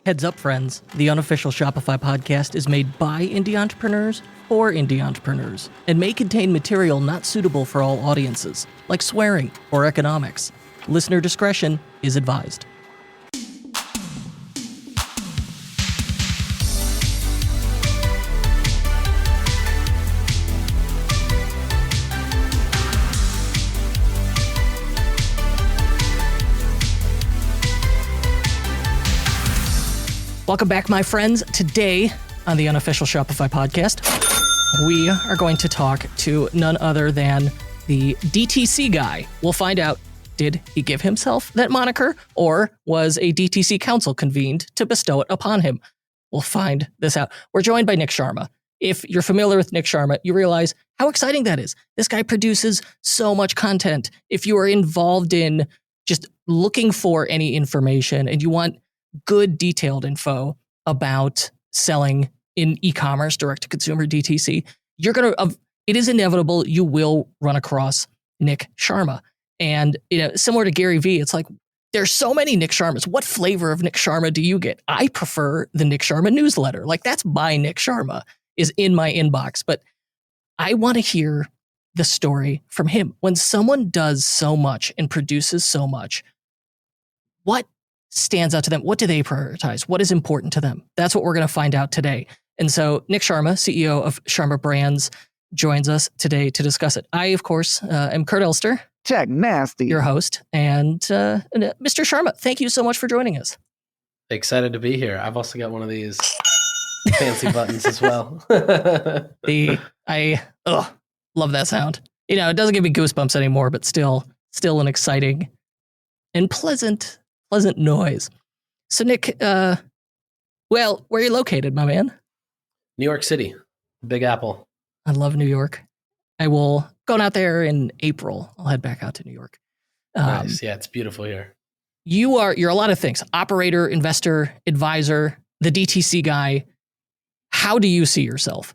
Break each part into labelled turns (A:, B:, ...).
A: Heads up, friends. The unofficial Shopify podcast is made by indie entrepreneurs for indie entrepreneurs and may contain material not suitable for all audiences, like swearing or economics. Listener discretion is advised. Welcome back, my friends. Today on the unofficial Shopify podcast, we are going to talk to none other than the DTC guy. We'll find out, did he give himself that moniker, or was a DTC council convened to bestow it upon him? We'll find this out. We're joined by Nik Sharma. If you're familiar with Nik Sharma, you realize how exciting that is. This guy produces so much content. If you are involved in just looking for any information and you want good detailed info about selling in e-commerce, direct-to-consumer DTC, it is inevitable you will run across Nik Sharma. And similar to Gary Vee, it's like, there's so many Nik Sharmas. What flavor of Nik Sharma do you get? I prefer the Nik Sharma newsletter. Like, that's my Nik Sharma is in my inbox. But I want to hear the story from him. When someone does so much and produces so much, what stands out to them? What do they prioritize? What is important to them? That's what we're going to find out today. And so Nik Sharma, CEO of Sharma Brands, joins us today to discuss it. I, of course, am Kurt Elster.
B: Check nasty.
A: Your host. And Mr. Sharma, thank you so much for joining us.
C: Excited to be here. I've also got one of these fancy buttons as well.
A: I love that sound. It doesn't give me goosebumps anymore, but still an exciting and pleasant noise. So Nik, where are you located, my man?
C: New York City, Big Apple.
A: I love New York. I will go out there in April. I'll head back out to New York.
C: Nice. Yeah, it's beautiful here.
A: You're a lot of things: operator, investor, advisor, the DTC guy. How do you see yourself?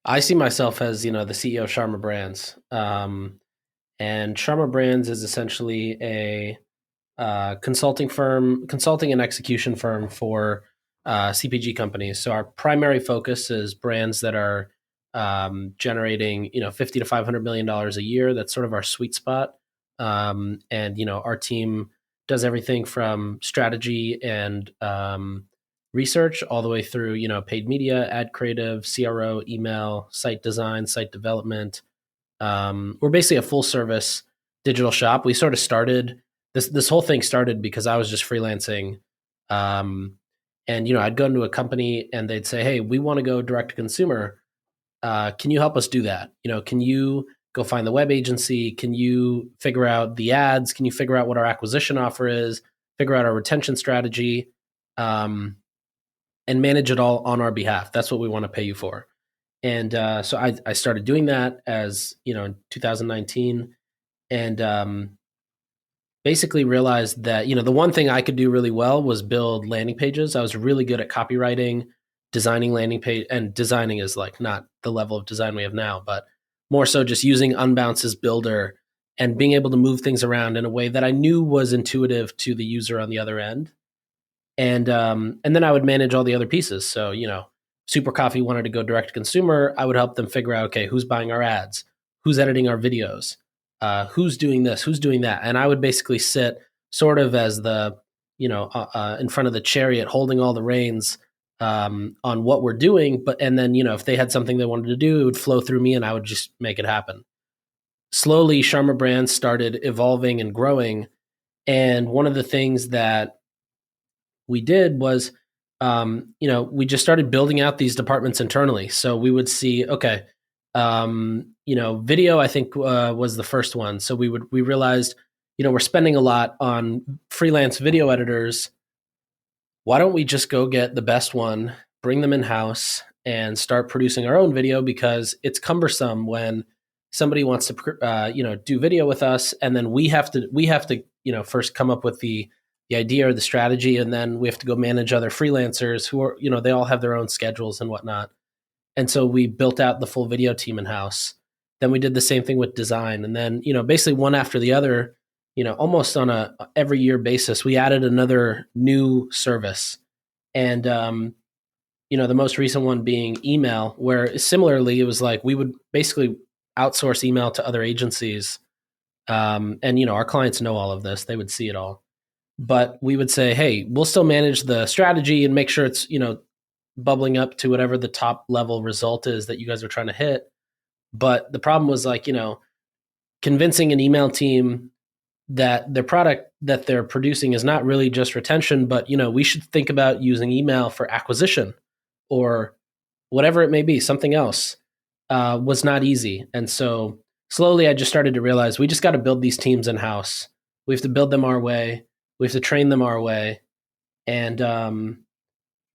C: I see myself as, the CEO of Sharma Brands. And Sharma Brands is essentially a consulting and execution firm for CPG companies. So our primary focus is brands that are generating, $50 to $500 million a year. That's sort of our sweet spot. And our team does everything from strategy and research all the way through, paid media, ad creative, CRO, email, site design, site development. We're basically a full service digital shop. We sort of started this whole thing started because I was just freelancing. And, I'd go into a company and they'd say, hey, we want to go direct to consumer. Can you help us do that? Can you go find the web agency? Can you figure out the ads? Can you figure out what our acquisition offer is? Figure out our retention strategy, and manage it all on our behalf. That's what we want to pay you for. And so I started doing that as, in 2019, and basically realized that, the one thing I could do really well was build landing pages. I was really good at copywriting, designing landing page, and designing is like not the level of design we have now, but more so just using Unbounce's builder and being able to move things around in a way that I knew was intuitive to the user on the other end. And then I would manage all the other pieces. So, Super Coffee wanted to go direct to consumer. I would help them figure out, okay, who's buying our ads? Who's editing our videos? Who's doing this? Who's doing that? And I would basically sit sort of as the, in front of the chariot, holding all the reins on what we're doing. And then, if they had something they wanted to do, it would flow through me and I would just make it happen. Slowly, Sharma Brands started evolving and growing. And one of the things that we did was, we just started building out these departments internally. So we would see, okay, video, I think, was the first one. So we realized, we're spending a lot on freelance video editors. Why don't we just go get the best one, bring them in-house, and start producing our own video? Because it's cumbersome when somebody wants to, do video with us, and then we have to, first come up with the idea or the strategy, and then we have to go manage other freelancers who are, they all have their own schedules and whatnot. And so we built out the full video team in-house. Then we did the same thing with design. And then, basically one after the other, almost on a every year basis, we added another new service. And, the most recent one being email, where similarly, it was like we would basically outsource email to other agencies. And, our clients know all of this, they would see it all. But we would say, hey, we'll still manage the strategy and make sure it's, bubbling up to whatever the top level result is that you guys are trying to hit. But the problem was like, convincing an email team that their product that they're producing is not really just retention, but we should think about using email for acquisition or whatever it may be, something else, was not easy. And so slowly I just started to realize we just got to build these teams in house. We have to build them our way. We have to train them our way. And,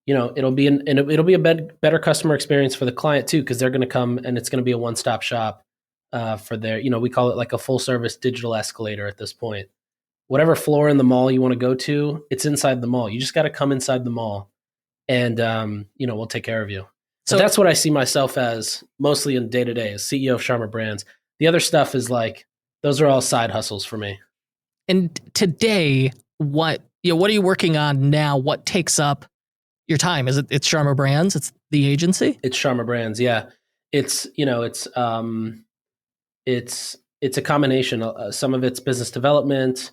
C: it'll be it'll be a better customer experience for the client too, because they're going to come and it's going to be a one-stop shop for their, we call it like a full service digital escalator at this point. Whatever floor in the mall you want to go to, it's inside the mall. You just got to come inside the mall and, we'll take care of you. So that's what I see myself as mostly in day to day as CEO of Sharma Brands. The other stuff is like, those are all side hustles for me.
A: And today, what are you working on now? What takes up your time? It's Sharma Brands? It's the agency?
C: It's Sharma Brands. Yeah. It's a combination. Some of it's business development.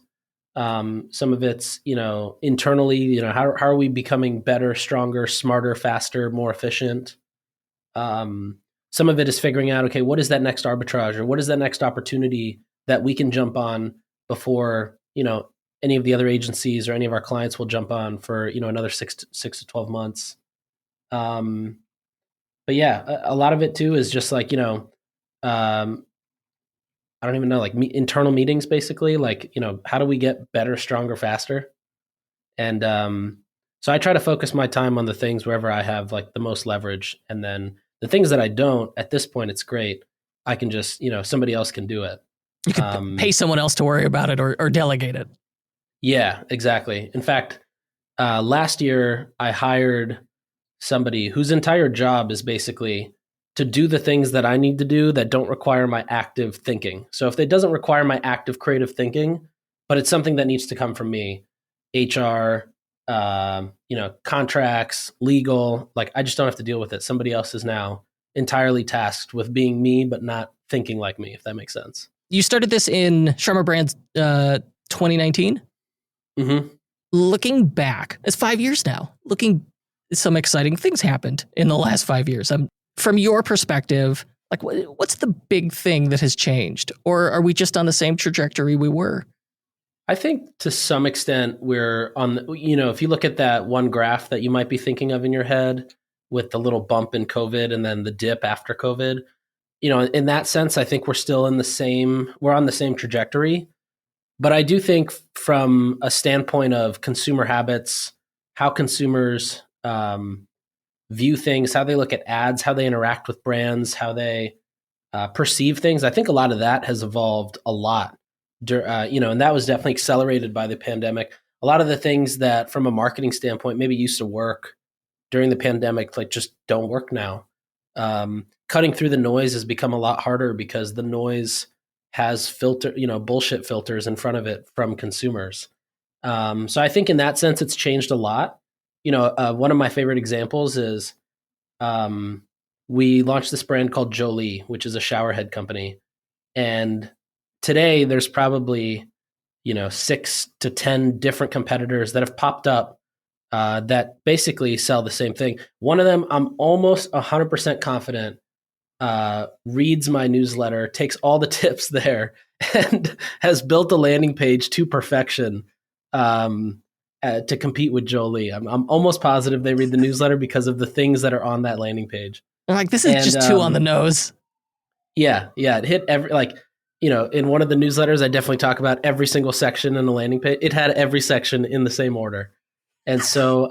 C: Some of it's, internally, how are we becoming better, stronger, smarter, faster, more efficient? Some of it is figuring out, okay, what is that next arbitrage or what is that next opportunity that we can jump on before, any of the other agencies or any of our clients will jump on for, another 6 to 12 months. But yeah, a lot of it too is just like, I don't even know, like internal meetings, basically, like, how do we get better, stronger, faster? And so I try to focus my time on the things wherever I have like the most leverage. And then the things that I don't, at this point, it's great. I can just, somebody else can do it.
A: You could pay someone else to worry about it or delegate it.
C: Yeah, exactly. In fact, last year I hired somebody whose entire job is basically to do the things that I need to do that don't require my active thinking. So if it doesn't require my active creative thinking, but it's something that needs to come from me, HR, contracts, legal, like I just don't have to deal with it. Somebody else is now entirely tasked with being me, but not thinking like me, if that makes sense.
A: You started this in Sharma Brands 2019?
C: Mm-hmm.
A: Looking back, it's 5 years now. Some exciting things happened in the last 5 years. From your perspective, like what's the big thing that has changed? Or are we just on the same trajectory we were?
C: I think to some extent we're on, if you look at that one graph that you might be thinking of in your head with the little bump in COVID and then the dip after COVID, in that sense, I think we're still on the same trajectory. But I do think from a standpoint of consumer habits, how consumers view things, how they look at ads, how they interact with brands, how they perceive things, I think a lot of that has evolved a lot. And that was definitely accelerated by the pandemic. A lot of the things that from a marketing standpoint maybe used to work during the pandemic, like just don't work now. Cutting through the noise has become a lot harder because the noise has bullshit filters in front of it from consumers. So I think in that sense, it's changed a lot. One of my favorite examples is we launched this brand called Jolie, which is a shower head company. And today there's probably, 6 to 10 different competitors that have popped up that basically sell the same thing. One of them, I'm almost 100% confident, reads my newsletter, takes all the tips there, and has built a landing page to perfection to compete with Jolie. I'm almost positive they read the newsletter because of the things that are on that landing page.
A: Like, this is just too on the nose.
C: Yeah. It hit in one of the newsletters, I definitely talk about every single section in the landing page. It had every section in the same order. And so,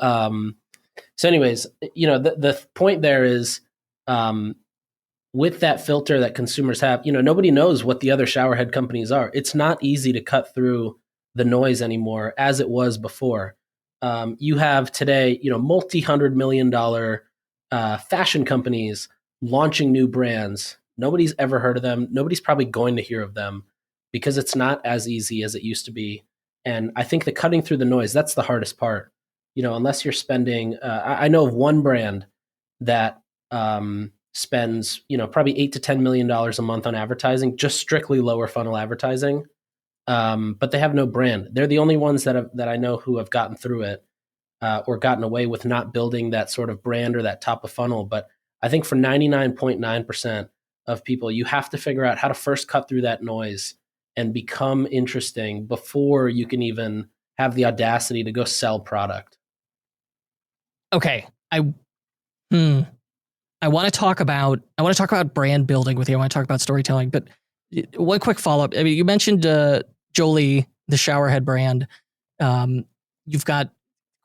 C: anyways, the point there is, with that filter that consumers have, nobody knows what the other showerhead companies are. It's not easy to cut through the noise anymore as it was before. You have today, multi-$100 million fashion companies launching new brands. Nobody's ever heard of them. Nobody's probably going to hear of them because it's not as easy as it used to be. And I think the cutting through the noise, that's the hardest part. unless you're spending, I know of one brand that spends, probably $8 to $10 million a month on advertising, just strictly lower funnel advertising. But they have no brand. They're the only ones that I know who have gotten through it or gotten away with not building that sort of brand or that top of funnel. But I think for 99.9% of people, you have to figure out how to first cut through that noise and become interesting before you can even have the audacity to go sell product.
A: Okay, I want to talk about brand building with you. I want to talk about storytelling, but one quick follow up. I mean, you mentioned Jolie, the showerhead brand. You've got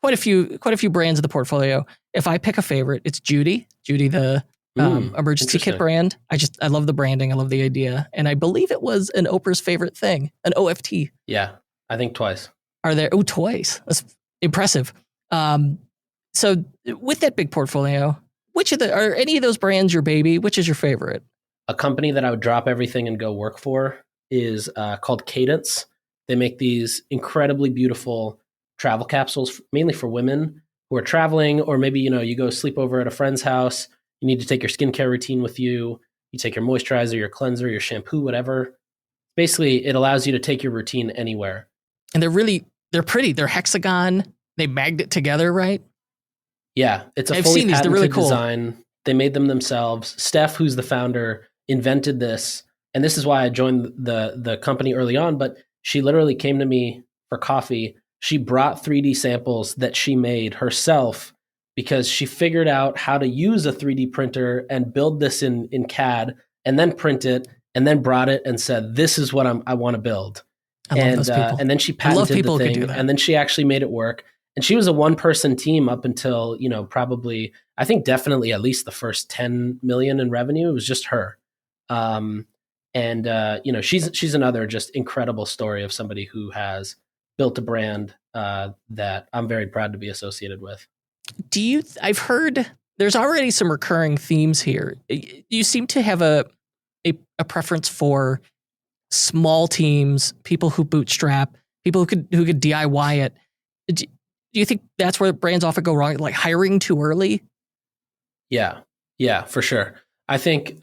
A: quite a few brands in the portfolio. If I pick a favorite, it's Judy, the emergency kit brand. I love the branding. I love the idea. And I believe it was an Oprah's favorite thing, an OFT.
C: Yeah, I think twice.
A: Are there? Oh, twice. That's impressive. So with that big portfolio, are any of those brands your baby? Which is your favorite?
C: A company that I would drop everything and go work for is called Cadence. They make these incredibly beautiful travel capsules, mainly for women who are traveling, or maybe, you go sleep over at a friend's house. You need to take your skincare routine with you. You take your moisturizer, your cleanser, your shampoo, whatever. Basically, it allows you to take your routine anywhere.
A: And they're pretty. They're hexagon. They magnet together, right?
C: Yeah, it's a fully patented
A: really cool
C: design. They made them themselves. Steph, who's the founder, invented this. And this is why I joined the company early on. But she literally came to me for coffee. She brought 3D samples that she made herself because she figured out how to use a 3D printer and build this in CAD and then print it, and then brought it and said, this is what I want to build.
A: I love those people.
C: And then she patented the thing, and then she actually made it work. And she was a one-person team up until, probably, I think definitely at least the first 10 million in revenue. It was just her. She's another just incredible story of somebody who has built a brand that I'm very proud to be associated with.
A: I've heard there's already some recurring themes here. You seem to have a preference for small teams, people who bootstrap, people who could DIY it. Do you think that's where brands often go wrong? Like hiring too early?
C: Yeah, for sure. I think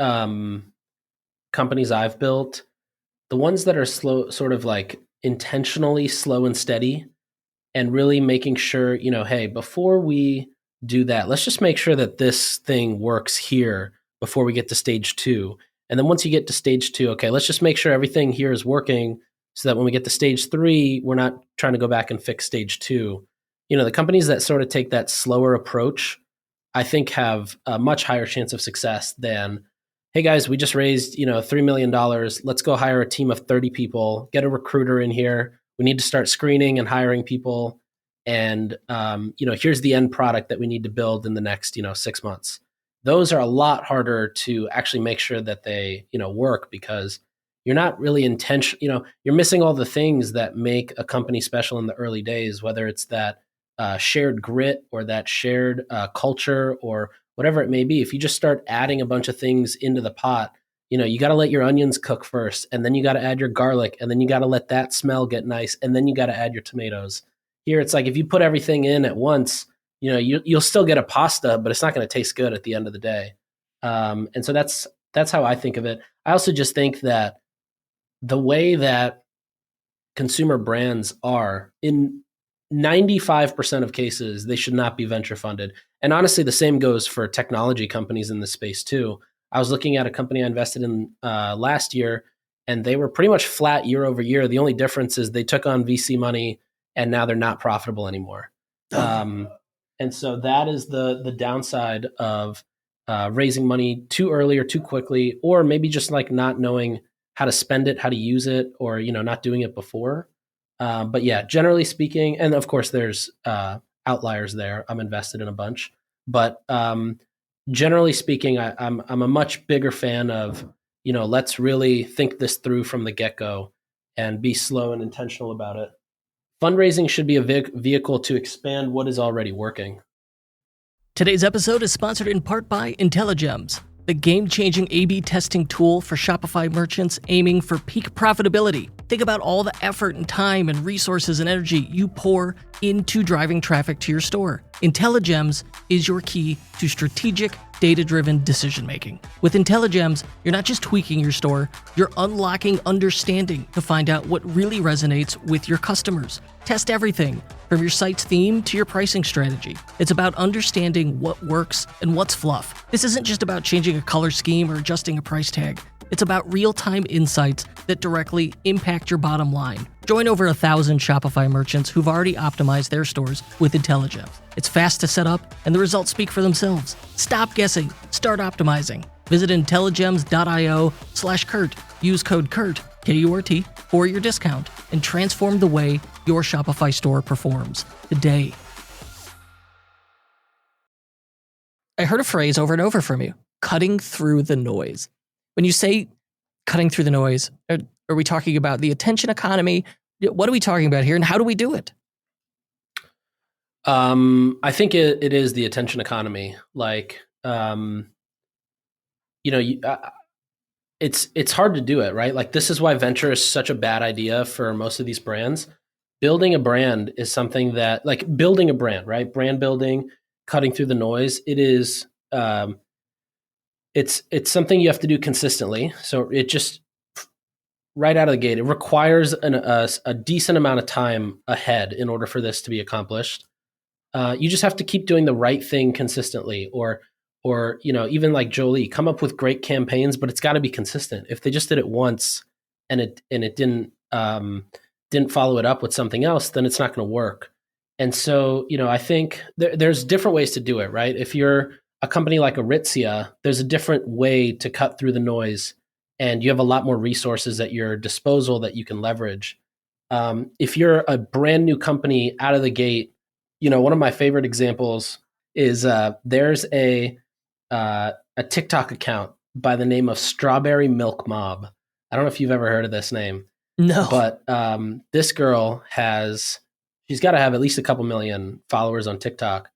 C: companies I've built, the ones that are slow, sort of like intentionally slow and steady, and really making sure, hey, before we do that, let's just make sure that this thing works here before we get to stage 2. And then once you get to stage 2, okay, let's just make sure everything here is working so that when we get to stage 3, we're not trying to go back and fix stage 2. The companies that sort of take that slower approach, I think have a much higher chance of success than, hey guys, we just raised, $3 million. Let's go hire a team of 30 people, get a recruiter in here. We need to start screening and hiring people. And, here's the end product that we need to build in the next, 6 months. Those are a lot harder to actually make sure that they, work, because you're not really you're missing all the things that make a company special in the early days, whether it's that shared grit or that shared culture or whatever it may be. If you just start adding a bunch of things into the pot, you got to let your onions cook first, and then you got to add your garlic, and then you got to let that smell get nice, and then you got to add your tomatoes. Here, it's like if you put everything in at once, you'll still get a pasta, but it's not going to taste good at the end of the day. And so that's how I think of it. I also just think that the way that consumer brands are, in 95% of cases, they should not be venture funded. And honestly, the same goes for technology companies in this space too. I was looking at a company I invested in last year, and they were pretty much flat year over year. The only difference is they took on VC money, and now they're not profitable anymore. And so that is the downside of raising money too early or too quickly, or maybe just like not knowing how to spend it, how to use it, or not doing it before. But yeah, generally speaking, and of course there's outliers there. I'm invested in a bunch, but generally speaking, I'm a much bigger fan of let's really think this through from the get-go and be slow and intentional about it. Fundraising should be a vehicle to expand what is already working.
A: Today's episode is sponsored in part by IntelliGems, the game-changing A/B testing tool for Shopify merchants aiming for peak profitability. Think about all the effort and time and resources and energy you pour into driving traffic to your store. IntelliGems is your key to strategic, data-driven decision-making. With IntelliGems, you're not just tweaking your store, you're unlocking understanding to find out what really resonates with your customers. Test everything, from your site's theme to your pricing strategy. It's about understanding what works and what's fluff. This isn't just about changing a color scheme or adjusting a price tag. It's about real-time insights that directly impact your bottom line. Join over 1,000 Shopify merchants who've already optimized their stores with IntelliGems. It's fast to set up, and the results speak for themselves. Stop guessing. Start optimizing. Visit intelligems.io/Kurt. Use code KURT, K-U-R-T, for your discount, and transform the way your Shopify store performs today. I heard a phrase over and over from you, cutting through the noise. When you say cutting through the noise, are we talking about the attention economy? What are we talking about here, and how do we do it?
C: I think it is the attention economy. It's hard to do it, right? Like, this is why venture is such a bad idea for most of these brands. Building a brand is something that, like, building a brand, right? Brand building, cutting through the noise. It is, it's something you have to do consistently. So it just, right out of the gate, it requires a decent amount of time ahead in order for this to be accomplished. You just have to keep doing the right thing consistently, or even like Jolie, come up with great campaigns, but it's got to be consistent. If they just did it once and it didn't follow it up with something else, then it's not going to work. And so, I think there's different ways to do it, right? If you're a company like Aritzia, there's a different way to cut through the noise, and you have a lot more resources at your disposal that you can leverage. If you're a brand new company out of the gate, one of my favorite examples is there's a TikTok account by the name of Strawberry Milk Mob. I don't know if you've ever heard of this name.
A: No.
C: But this girl she's got to have at least a couple million followers on TikTok.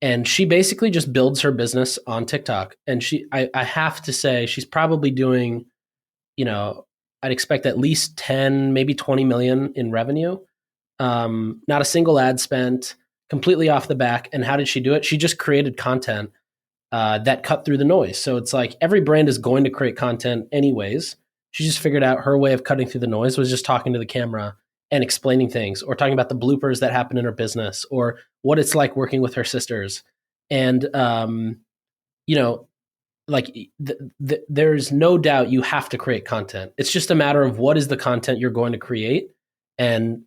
C: And she basically just builds her business on TikTok. And I have to say, she's probably doing, I'd expect at least 10, maybe 20 million in revenue. Not a single ad spent, completely off the back. And how did she do it? She just created content that cut through the noise. So it's like every brand is going to create content anyways. She just figured out her way of cutting through the noise was just talking to the camera and explaining things, or talking about the bloopers that happen in her business, or what it's like working with her sisters. And, there's no doubt you have to create content. It's just a matter of what is the content you're going to create, and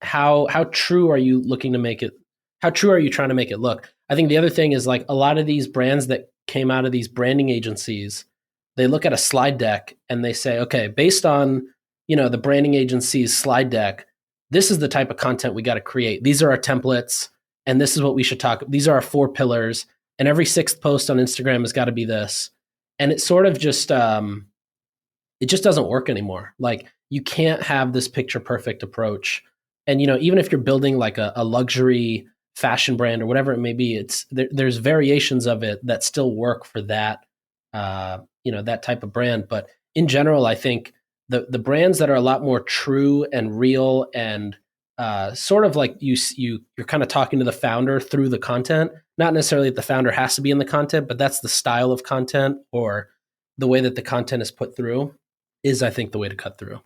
C: how true are you looking to make it? How true are you trying to make it look? I think the other thing is, like, a lot of these brands that came out of these branding agencies, they look at a slide deck and they say, okay, based on, the branding agency's slide deck, this is the type of content we got to create. These are our templates, and this is what we should talk. These are our 4 pillars, and every 6th post on Instagram has got to be this. And it sort of just, it just doesn't work anymore. Like, you can't have this picture perfect approach. And, even if you're building like a luxury fashion brand or whatever it may be, there's variations of it that still work for that, that type of brand. But in general, I think the brands that are a lot more true and real, and sort of like you're kind of talking to the founder through the content, not necessarily that the founder has to be in the content, but that's the style of content, or the way that the content is put through, is, I think, the way to cut through.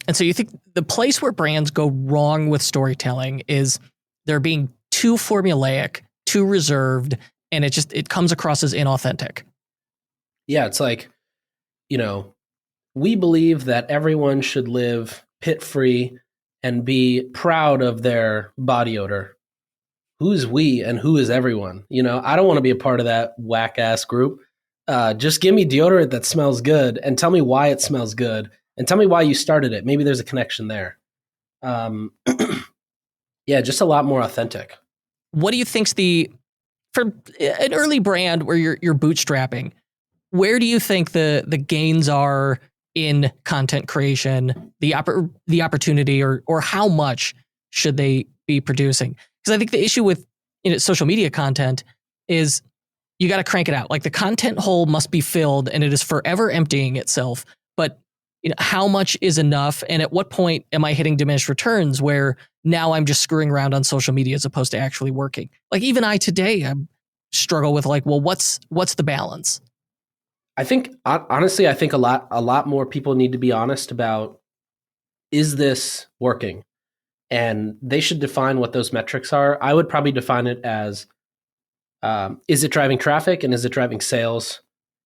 A: And so you think the place where brands go wrong with storytelling is they're being too formulaic, too reserved, and it comes across as inauthentic.
C: Yeah, it's like, we believe that everyone should live pit-free and be proud of their body odor. Who's we and who is everyone? I don't want to be a part of that whack-ass group. Just give me deodorant that smells good, and tell me why it smells good, and tell me why you started it. Maybe there's a connection there. Yeah, just a lot more authentic.
A: What do you think's for an early brand where you're bootstrapping, where do you think the gains are in content creation, the opportunity, or how much should they be producing? Because I think the issue with social media content is you got to crank it out. Like, the content hole must be filled, and it is forever emptying itself. But how much is enough? And at what point am I hitting diminished returns where now I'm just screwing around on social media as opposed to actually working? Like even I today, I struggle with like, well, what's the balance?
C: I think honestly, I think a lot more people need to be honest about, is this working? And they should define what those metrics are. I would probably define it as, is it driving traffic and is it driving sales?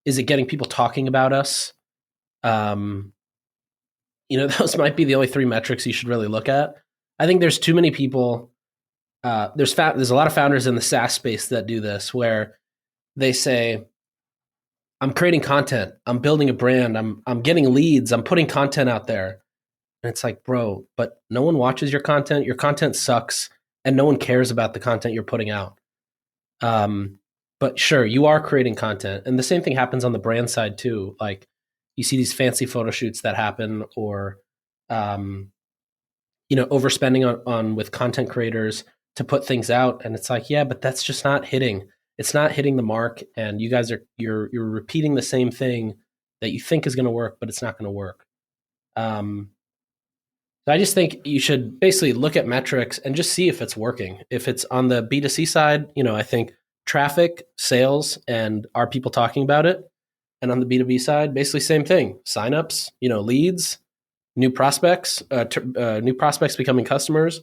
C: Is it getting people talking about us? Those might be the only three metrics you should really look at. I think there's too many people. There's a lot of founders in the SaaS space that do this, where they say, I'm creating content, I'm building a brand, I'm getting leads, I'm putting content out there. And it's like, bro, but no one watches your content. Your content sucks, and no one cares about the content you're putting out. But sure, you are creating content, and the same thing happens on the brand side too. Like you see these fancy photo shoots that happen, or overspending on with content creators to put things out, and it's like, yeah, but that's just not hitting. It's not hitting the mark, and you guys you're repeating the same thing that you think is going to work, but it's not going to work. So I just think you should basically look at metrics and just see if it's working. If it's on the B2C side, I think traffic, sales, and are people talking about it? And on the B2B side, basically same thing. Signups, leads, new prospects becoming customers.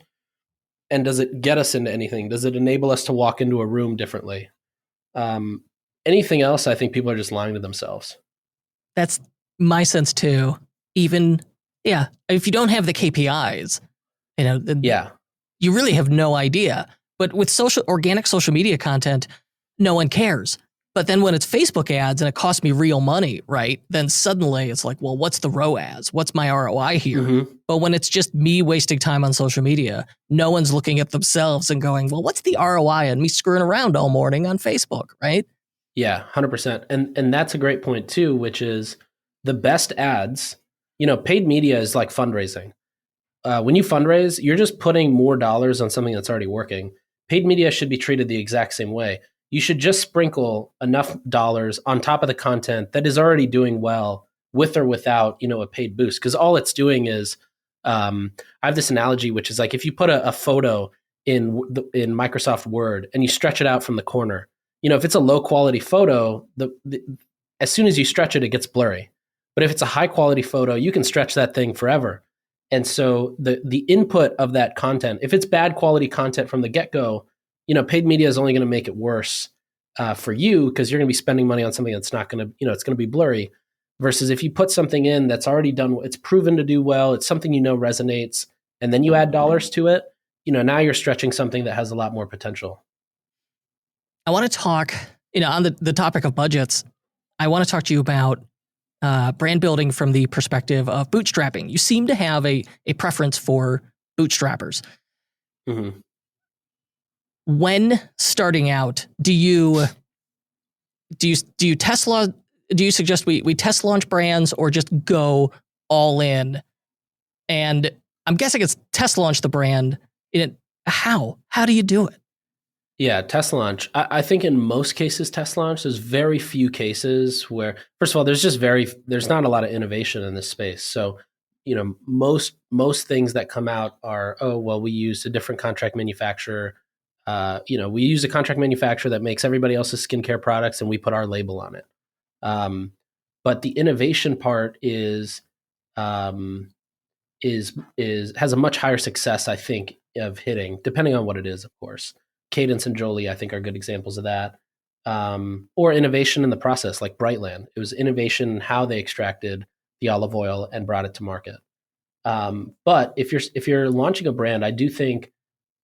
C: And does it get us into anything? Does it enable us to walk into a room differently? Anything else, I think people are just lying to themselves.
A: That's my sense too. Even, yeah, if you don't have the KPIs, you really have no idea. But with organic social media content, no one cares. But then when it's Facebook ads and it costs me real money, right? Then suddenly it's like, well, what's the ROAS? What's my ROI here? Mm-hmm. But when it's just me wasting time on social media, no one's looking at themselves and going, well, what's the ROI on me screwing around all morning on Facebook, right?
C: Yeah, 100%. And that's a great point too, which is the best ads, paid media is like fundraising. When you fundraise, you're just putting more dollars on something that's already working. Paid media should be treated the exact same way. You should just sprinkle enough dollars on top of the content that is already doing well, with or without, a paid boost. Because all it's doing is, I have this analogy, which is like if you put a photo in Microsoft Word and you stretch it out from the corner, if it's a low quality photo, as soon as you stretch it, it gets blurry. But if it's a high quality photo, you can stretch that thing forever. And so the input of that content, if it's bad quality content from the get-go, paid media is only going to make it worse for you, because you're going to be spending money on something that's not going to, it's going to be blurry. Versus if you put something in that's already done, it's proven to do well, it's something resonates, and then you add dollars to it, now you're stretching something that has a lot more potential.
A: I want to talk, on the topic of budgets, I want to talk to you about brand building from the perspective of bootstrapping. You seem to have a preference for bootstrappers. Mm-hmm. When starting out, do you suggest we test launch brands or just go all in? And I'm guessing it's test launch the brand. How do you do it?
C: Yeah, test launch. I think in most cases, test launch. There's very few cases where, first of all, there's not a lot of innovation in this space. So, most things that come out are, we used a different contract manufacturer. We use a contract manufacturer that makes everybody else's skincare products, and we put our label on it. But the innovation part has a much higher success, I think, of hitting, depending on what it is, of course. Cadence and Jolie, I think, are good examples of that. Or innovation in the process, like Brightland. It was innovation in how they extracted the olive oil and brought it to market. But if you're launching a brand, I do think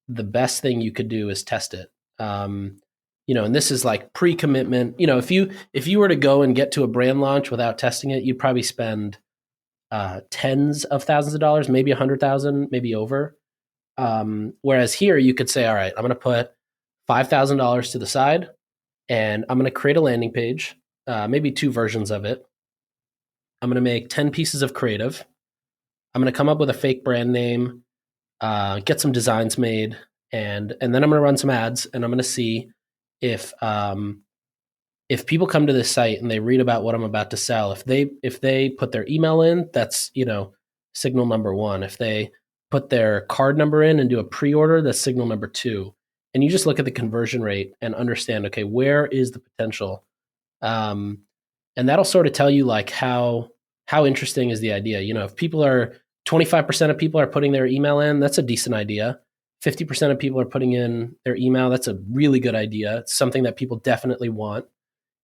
C: the best thing you could do is test it. And this is like pre-commitment. If you were to go and get to a brand launch without testing it, you'd probably spend tens of thousands of dollars, maybe $100,000, maybe over. Whereas here you could say, all right, I'm going to put $5,000 to the side, and I'm going to create a landing page, maybe 2 versions of it. I'm going to make 10 pieces of creative. I'm going to come up with a fake brand name, get some designs made, and then I'm going to run some ads, and I'm going to see if if people come to this site and they read about what I'm about to sell, if they put their email in, that's, signal number one. If they put their card number in and do a pre-order, that's signal number two. And you just look at the conversion rate and understand, okay, where is the potential? And that'll sort of tell you like how interesting is the idea. If 25% of people are putting their email in, that's a decent idea. 50% of people are putting in their email, that's a really good idea. It's something that people definitely want.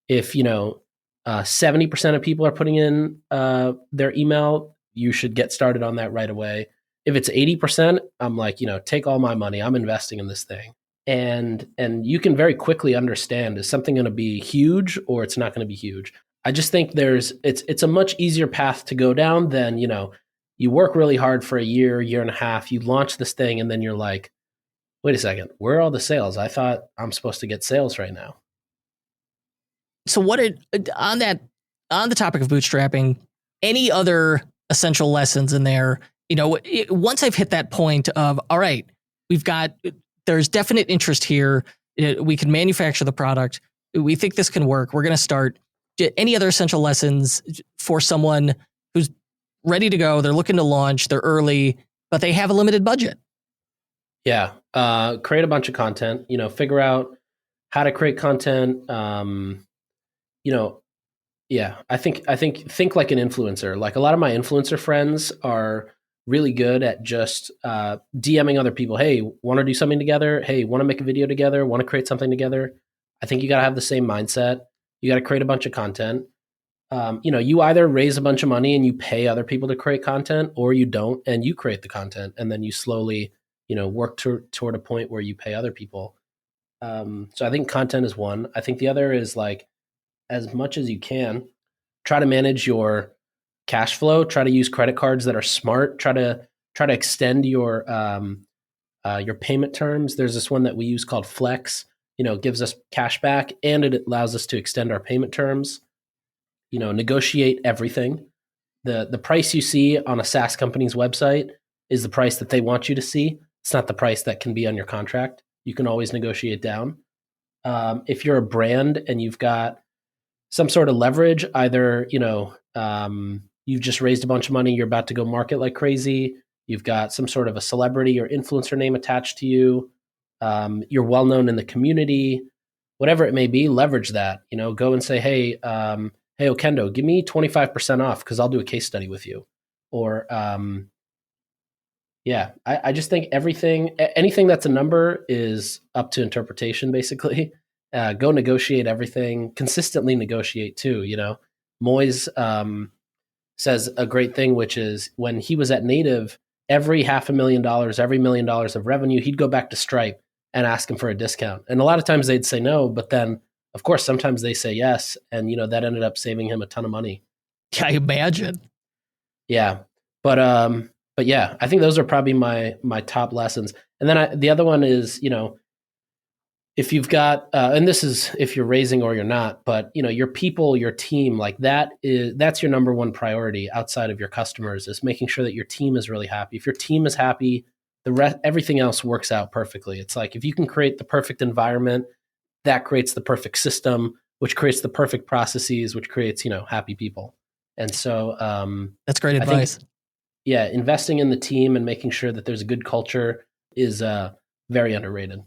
C: If 70% of people are putting in their email, you should get started on that right away. If it's 80%, I'm like, take all my money. I'm investing in this thing. And you can very quickly understand, is something going to be huge or it's not going to be huge? I just think it's a much easier path to go down than, you work really hard for a year and a half, you launch this thing, and then you're like, wait a second, where are all the sales? I thought I'm supposed to get sales right now.
A: So on the topic of bootstrapping, any other essential lessons in there? Once I've hit that point of, all right, there's definite interest here. We can manufacture the product. We think this can work. We're going to start. Any other essential lessons for someone who's ready to go? They're looking to launch. They're early, but they have a limited budget. Yeah.
C: Create a bunch of content, figure out how to create content. I think like an influencer. Like a lot of my influencer friends are really good at just DMing other people. Hey, want to do something together? Hey, want to make a video together? Want to create something together? I think you got to have the same mindset. You got to create a bunch of content. You either raise a bunch of money and you pay other people to create content, or you don't and you create the content, and then you slowly, work toward a point where you pay other people. So I think content is one. I think the other is like, as much as you can, try to manage your cash flow. Try to use credit cards that are smart. Try to extend your payment terms. There's this one that we use called Flex. It gives us cash back and it allows us to extend our payment terms. Negotiate everything. The price you see on a SaaS company's website is the price that they want you to see. It's not the price that can be on your contract. You can always negotiate down. If you're a brand and you've got some sort of leverage, either, you've just raised a bunch of money, you're about to go market like crazy, you've got some sort of a celebrity or influencer name attached to you, you're well-known in the community, whatever it may be, leverage that. Go and say, hey, Okendo, give me 25% off because I'll do a case study with you. Or, I just think anything that's a number is up to interpretation, basically. Go negotiate everything, consistently negotiate too. Moise says a great thing, which is when he was at Native, every $500,000, every $1 million of revenue, he'd go back to Stripe and ask him for a discount. And a lot of times they'd say no, but then of course, sometimes they say yes. And, that ended up saving him a ton of money.
A: I imagine.
C: Yeah. But yeah, I think those are probably my top lessons. And then the other one is, if you've got, and this is if you're raising or you're not, but your people, your team, like that's your number one priority outside of your customers, is making sure that your team is really happy. If your team is happy, everything else works out perfectly. It's like, if you can create the perfect environment, that creates the perfect system, which creates the perfect processes, which creates, happy people. And so,
A: that's great advice.
C: Investing in the team and making sure that there's a good culture is very underrated.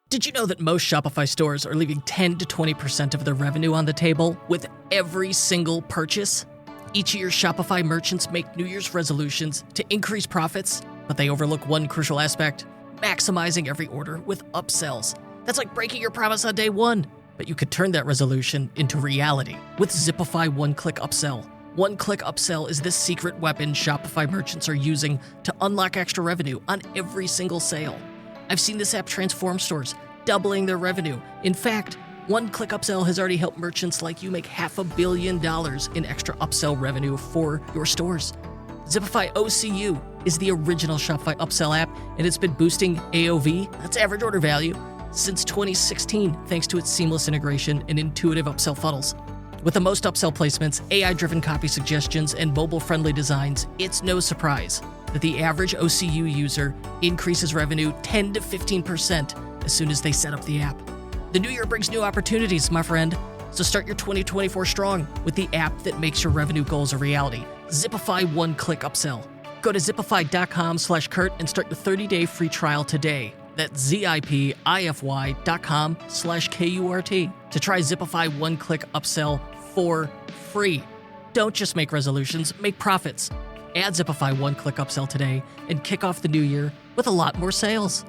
A: Did you know that most Shopify stores are leaving 10 to 20% of their revenue on the table with every single purchase? Each year, Shopify merchants make New Year's resolutions to increase profits, but they overlook one crucial aspect: maximizing every order with upsells. That's like breaking your promise on day one, but you could turn that resolution into reality with Zipify One-Click Upsell. One-Click Upsell is the secret weapon Shopify merchants are using to unlock extra revenue on every single sale. I've seen this app transform stores, doubling their revenue. In fact, One-Click Upsell has already helped merchants like you make $500 million in extra upsell revenue for your stores. Zipify OCU is the original Shopify upsell app, and it's been boosting AOV, that's average order value, since 2016, thanks to its seamless integration and intuitive upsell funnels. With the most upsell placements, AI-driven copy suggestions, and mobile-friendly designs, it's no surprise that the average OCU user increases revenue 10 to 15% as soon as they set up the app. The new year brings new opportunities, my friend. So start your 2024 strong with the app that makes your revenue goals a reality. Zipify one-click upsell. Go to zipify.com/Kurt and start your 30-day free trial today. That's zipify.com/KURT to try Zipify one-click upsell for free. Don't just make resolutions, make profits. Add Zipify one-click upsell today and kick off the new year with a lot more sales.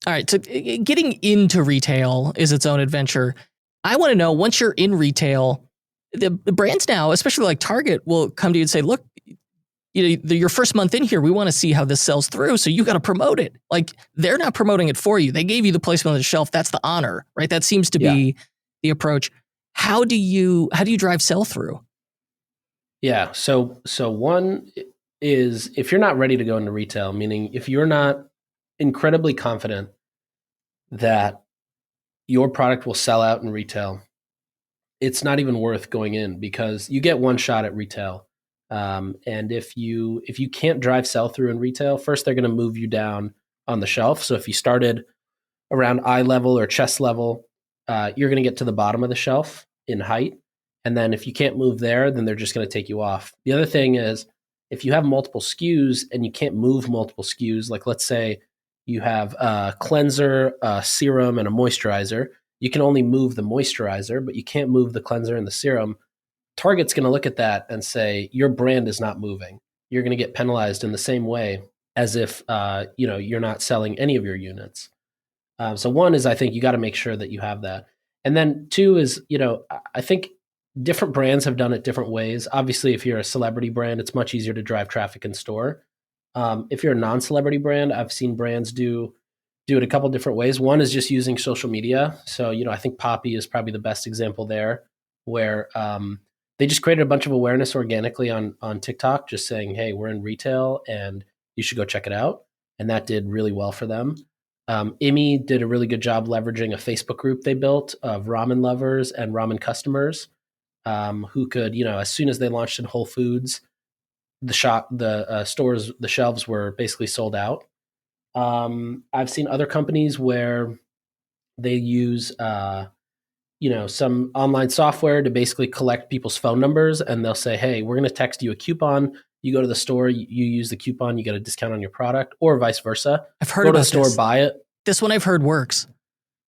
A: All right, so getting into retail is its own adventure. I want to know, once you're in retail, the brands now, especially like Target, will come to you and say, look, your first month in here, we want to see how this sells through, so you got to promote it. Like, they're not promoting it for you. They gave you the placement on the shelf. That's the honor, right? That seems to be the approach. How do you drive sell-through?
C: Yeah, so one is, if you're not ready to go into retail, meaning if you're not incredibly confident that your product will sell out in retail, it's not even worth going in, because you get one shot at retail. And if you can't drive sell through in retail, first they're going to move you down on the shelf. So if you started around eye level or chest level, you're going to get to the bottom of the shelf in height. And then if you can't move there, then they're just going to take you off. The other thing is, if you have multiple SKUs and you can't move multiple SKUs, like let's say you have a cleanser, a serum, and a moisturizer. You can only move the moisturizer, but you can't move the cleanser and the serum. Target's going to look at that and say, your brand is not moving. You're going to get penalized in the same way as if you're not selling any of your units. So one is, I think you got to make sure that you have that. And then two is, I think different brands have done it different ways. Obviously, if you're a celebrity brand, it's much easier to drive traffic in store. If you're a non-celebrity brand, I've seen brands do it a couple different ways. One is just using social media. So, I think Poppy is probably the best example there, where they just created a bunch of awareness organically on TikTok, just saying, hey, we're in retail and you should go check it out. And that did really well for them. IMI did a really good job leveraging a Facebook group they built of ramen lovers and ramen customers who could, as soon as they launched in Whole Foods, the stores, the shelves were basically sold out. I've seen other companies where they use, some online software to basically collect people's phone numbers, and they'll say, hey, we're going to text you a coupon. You go to the store, you use the coupon, you get a discount on your product, or vice versa.
A: I've heard
C: go
A: about
C: to the store,
A: this.
C: buy it.
A: This one I've heard works.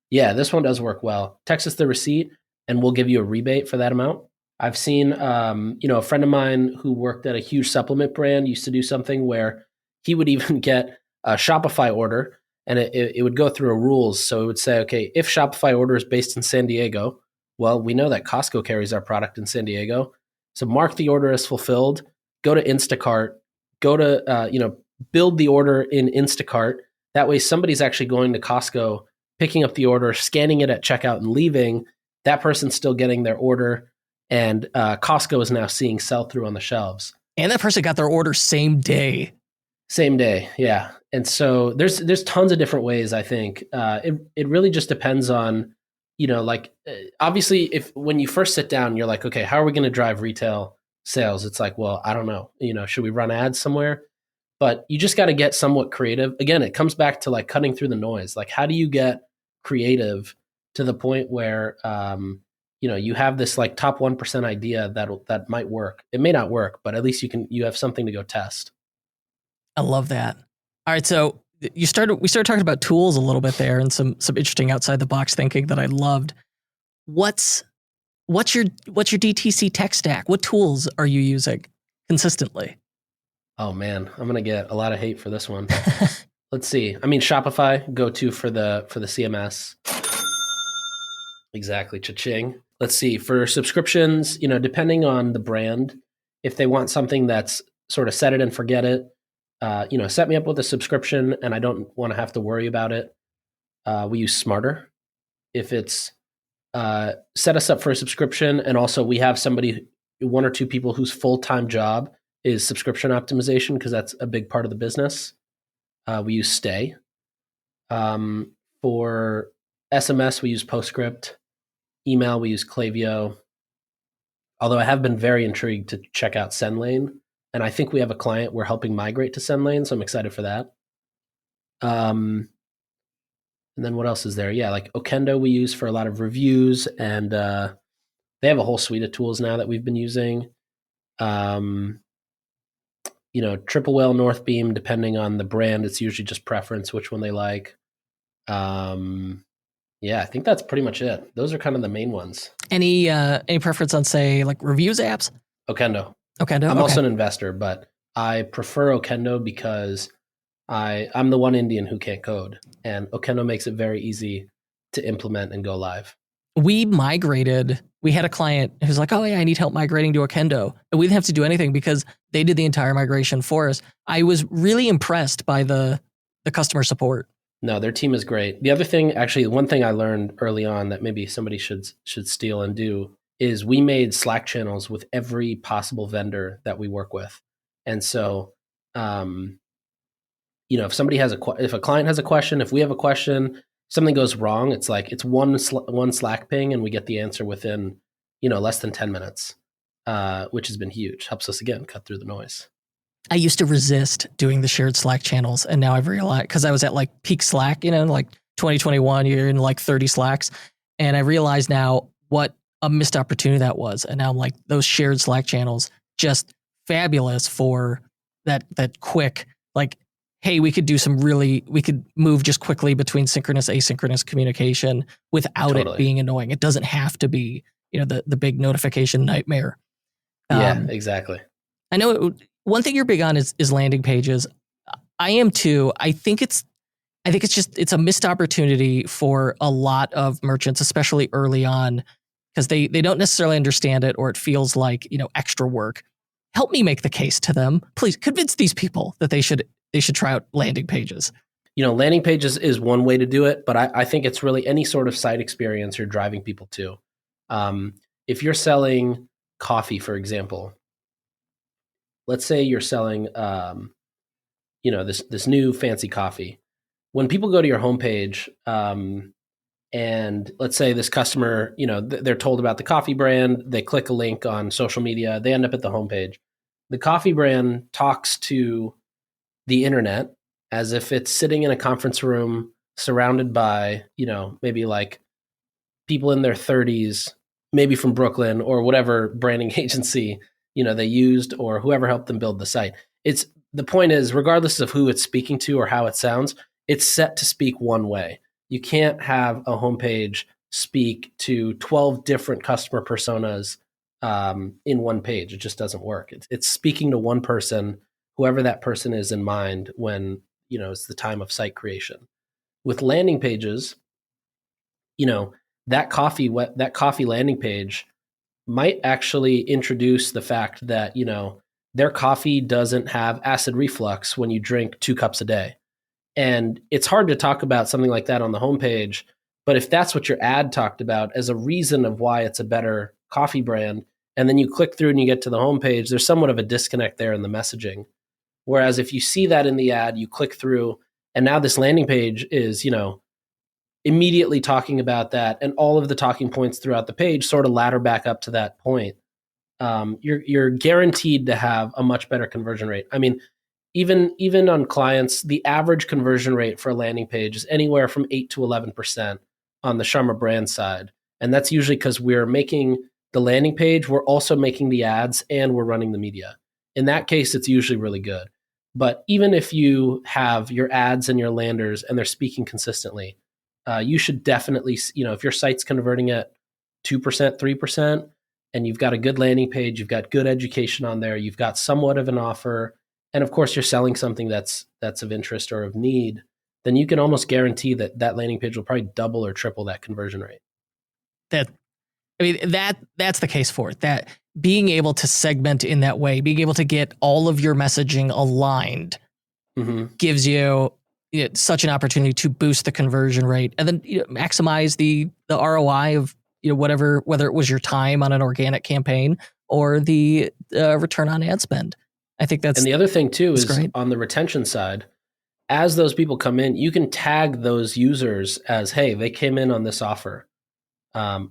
C: Yeah, this one does work well. Text us the receipt, and we'll give you a rebate for that amount. I've seen, a friend of mine who worked at a huge supplement brand used to do something where he would even get a Shopify order, and it would go through a rules. So it would say, okay, if Shopify order is based in San Diego, well, we know that Costco carries our product in San Diego. So mark the order as fulfilled, go to Instacart, build the order in Instacart. That way somebody's actually going to Costco, picking up the order, scanning it at checkout and leaving. That person's still getting their order. And Costco is now seeing sell-through on the shelves.
A: And that person got their order same day.
C: Same day, yeah. And so there's tons of different ways, I think. It really just depends on, obviously, when you first sit down, you're like, okay, how are we going to drive retail sales? It's like, well, I don't know. Should we run ads somewhere? But you just got to get somewhat creative. Again, it comes back to like cutting through the noise. Like, how do you get creative to the point where you have this like top 1% idea that might work. It may not work, but at least you have something to go test.
A: I love that. All right, so we started talking about tools a little bit there, and some interesting outside the box thinking that I loved. What's your DTC tech stack? What tools are you using consistently?
C: Oh man, I'm gonna get a lot of hate for this one. Let's see. I mean, Shopify, go-to for the CMS. Exactly, cha-ching. Let's see, for subscriptions, depending on the brand, if they want something that's sort of set it and forget it, set me up with a subscription and I don't want to have to worry about it. We use Smarter. If it's set us up for a subscription, and also we have one or two people whose full-time job is subscription optimization, because that's a big part of the business. We use Stay. For SMS, we use Postscript. Email, we use Klaviyo. Although I have been very intrigued to check out SendLane, and I think we have a client we're helping migrate to SendLane, so I'm excited for that. And then what else is there? Yeah, like Okendo we use for a lot of reviews, and they have a whole suite of tools now that we've been using. Triple Whale, North Beam, depending on the brand, it's usually just preference which one they like. Yeah, I think that's pretty much it. Those are kind of the main ones.
A: Any preference on, say, like reviews apps?
C: Okendo.
A: Okendo.
C: I'm also an investor, but I prefer Okendo because I'm the one Indian who can't code, and Okendo makes it very easy to implement and go live.
A: We had a client who's like, oh yeah, I need help migrating to Okendo. And we didn't have to do anything because they did the entire migration for us. I was really impressed by the customer support.
C: No, their team is great. The other thing, actually, one thing I learned early on that maybe somebody should steal and do is we made Slack channels with every possible vendor that we work with. And so, if somebody has if a client has a question, if we have a question, something goes wrong, it's like it's one Slack ping and we get the answer within, less than 10 minutes, which has been huge. Helps us, again, cut through the noise.
A: I used to resist doing the shared Slack channels, and now I've realized, because I was at like peak Slack, like 2021, you're in like 30 Slacks, and I realize now what a missed opportunity that was. And now I'm like, those shared Slack channels, just fabulous for that quick, like, hey, we could move just quickly between synchronous, asynchronous communication without it being annoying. It doesn't have to be, the big notification nightmare.
C: Yeah, exactly.
A: I know one thing you're big on is landing pages. I am too. I think it's a missed opportunity for a lot of merchants, especially early on, because they don't necessarily understand it, or it feels like, extra work. Help me make the case to them. Please convince these people that they should try out landing pages.
C: Landing pages is one way to do it, but I think it's really any sort of site experience you're driving people to. If you're selling coffee, for example, let's say you're selling, this new fancy coffee. When people go to your homepage, and let's say this customer, they're told about the coffee brand, they click a link on social media, they end up at the homepage. The coffee brand talks to the internet as if it's sitting in a conference room surrounded by, maybe like people in their 30s, maybe from Brooklyn or whatever branding agency they used, or whoever helped them build the site. The point is, regardless of who it's speaking to or how it sounds, it's set to speak one way. You can't have a homepage speak to 12 different customer personas in one page. It just doesn't work. It's speaking to one person, whoever that person is in mind when it's the time of site creation. With landing pages, that coffee landing page might actually introduce the fact that, their coffee doesn't have acid reflux when you drink 2 cups a day. And it's hard to talk about something like that on the homepage, but if that's what your ad talked about as a reason of why it's a better coffee brand, and then you click through and you get to the homepage, there's somewhat of a disconnect there in the messaging. Whereas if you see that in the ad, you click through, and now this landing page is, immediately talking about that, and all of the talking points throughout the page sort of ladder back up to that point. You're guaranteed to have a much better conversion rate. I mean, even on clients, the average conversion rate for a landing page is anywhere from 8 to 11% on the Sharma Brands side, and that's usually because we're making the landing page, we're also making the ads, and we're running the media. In that case, it's usually really good. But even if you have your ads and your landers and they're speaking consistently, you should definitely, if your site's converting at 2%, 3%, and you've got a good landing page, you've got good education on there, you've got somewhat of an offer, and of course you're selling something that's of interest or of need, then you can almost guarantee that landing page will probably double or triple that conversion rate.
A: That's the case for it. That being able to segment in that way, being able to get all of your messaging aligned, gives you such an opportunity to boost the conversion rate, and then maximize the ROI of whatever, whether it was your time on an organic campaign or the return on ad spend. I think that's,
C: and the other thing too is
A: great.
C: On the retention side, as those people come in, you can tag those users as, hey, they came in on this offer,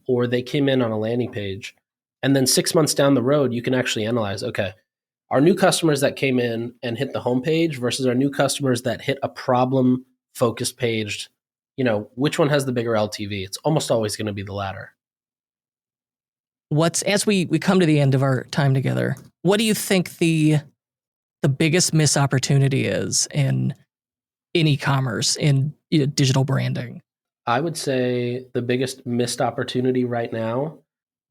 C: or they came in on a landing page, and then 6 months down the road, you can actually analyze, okay, our new customers that came in and hit the homepage versus our new customers that hit a problem-focused page which one has the bigger LTV? It's almost always going to be the latter.
A: As we come to the end of our time together, what do you think the biggest missed opportunity is in e-commerce, in digital branding?
C: I would say the biggest missed opportunity right now,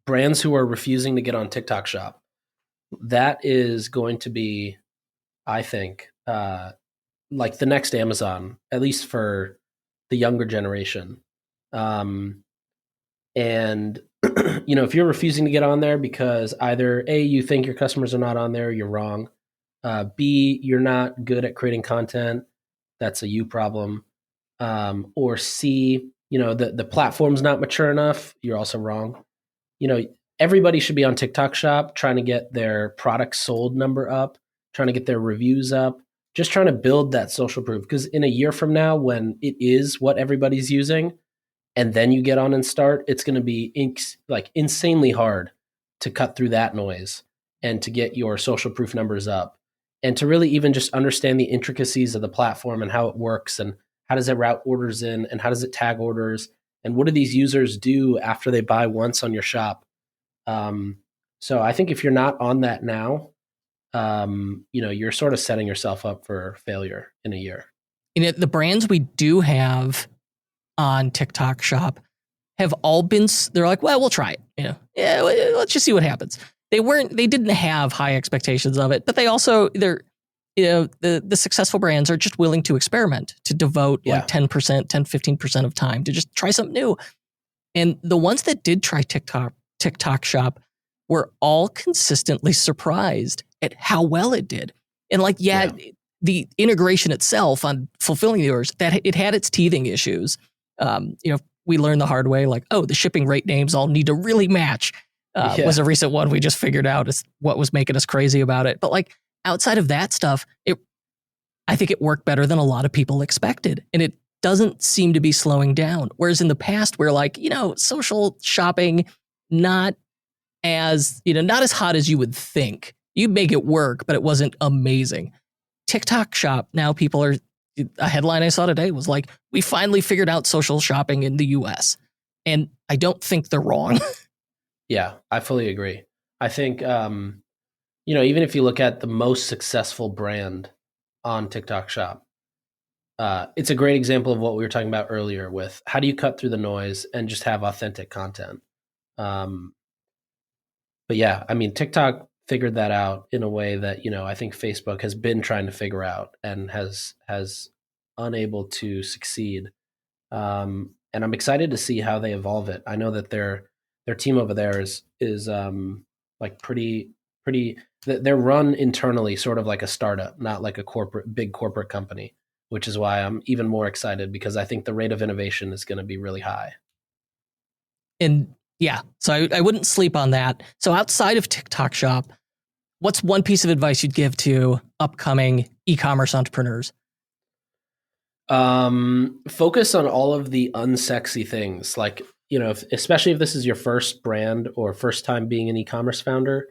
C: brands who are refusing to get on TikTok Shop. That is going to be, I think, like the next Amazon, at least for the younger generation. And if you're refusing to get on there because either A, you think your customers are not on there, you're wrong. B, you're not good at creating content, that's a you problem. Or C, the platform's not mature enough, you're also wrong. Everybody should be on TikTok Shop trying to get their product sold number up, trying to get their reviews up, just trying to build that social proof. Because in a year from now, when it is what everybody's using, and then you get on and start, it's going to be insanely hard to cut through that noise and to get your social proof numbers up and to really even just understand the intricacies of the platform and how it works and how does it route orders in and how does it tag orders and what do these users do after they buy once on your shop. So I think if you're not on that now, you're sort of setting yourself up for failure in a year.
A: The brands we do have on TikTok Shop have all been, they're like, well, we'll try it. Let's just see what happens. They didn't have high expectations of it, but they also, the successful brands are just willing to experiment, to devote like 10%, 15% of time to just try something new. And the ones that did try TikTok Shop were all consistently surprised at how well it did. And the integration itself on fulfilling the orders, that it had its teething issues. We learned the hard way, the shipping rate names all need to really match. Was a recent one we just figured out is what was making us crazy about it. But outside of that stuff, I think it worked better than a lot of people expected. And it doesn't seem to be slowing down. Whereas in the past, we're social shopping, not as hot as you would think. You'd make it work, but it wasn't amazing. TikTok Shop, now people are, a headline I saw today was we finally figured out social shopping in the US. And I don't think they're wrong.
C: Yeah, I fully agree. I think, even if you look at the most successful brand on TikTok Shop, it's a great example of what we were talking about earlier with how do you cut through the noise and just have authentic content. But yeah, TikTok figured that out in a way that, I think Facebook has been trying to figure out and has unable to succeed. And I'm excited to see how they evolve it. I know that their team over there is pretty, they're run internally, sort of like a startup, not like a big corporate company, which is why I'm even more excited because I think the rate of innovation is going to be really high.
A: And yeah, so I wouldn't sleep on that. So outside of TikTok Shop, what's one piece of advice you'd give to upcoming e-commerce entrepreneurs?
C: Focus on all of the unsexy things. Especially if this is your first brand or first time being an e-commerce founder,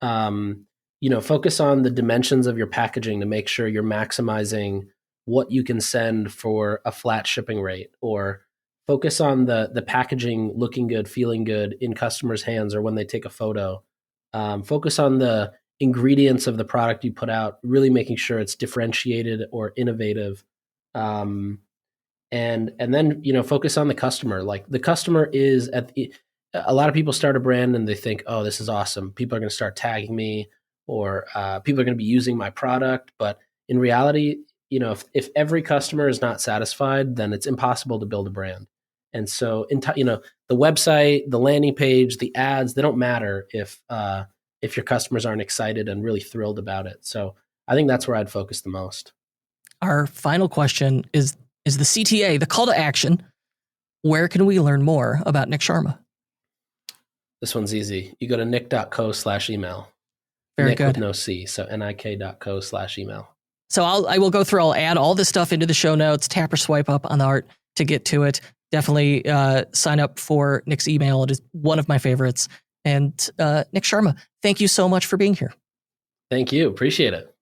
C: focus on the dimensions of your packaging to make sure you're maximizing what you can send for a flat shipping rate, or focus on the packaging looking good, feeling good in customers' hands or when they take a photo. Focus on the ingredients of the product you put out, really making sure it's differentiated or innovative. And then, focus on the customer. The customer is a lot of people start a brand and they think, oh, this is awesome. People are going to start tagging me or people are going to be using my product. But in reality, if every customer is not satisfied, then it's impossible to build a brand. And so, the website, the landing page, the ads, they don't matter if your customers aren't excited and really thrilled about it. So I think that's where I'd focus the most.
A: Our final question is the CTA, the call to action. Where can we learn more about Nik Sharma?
C: This one's easy. You go to nik.co/email.
A: Very
C: Nik
A: good.
C: with no C. So nik.co/email.
A: So I will go through, I'll add all this stuff into the show notes, tap or swipe up on the art to get to it. Definitely sign up for Nik's email. It is one of my favorites. And Nik Sharma, thank you so much for being here.
C: Thank you. Appreciate it.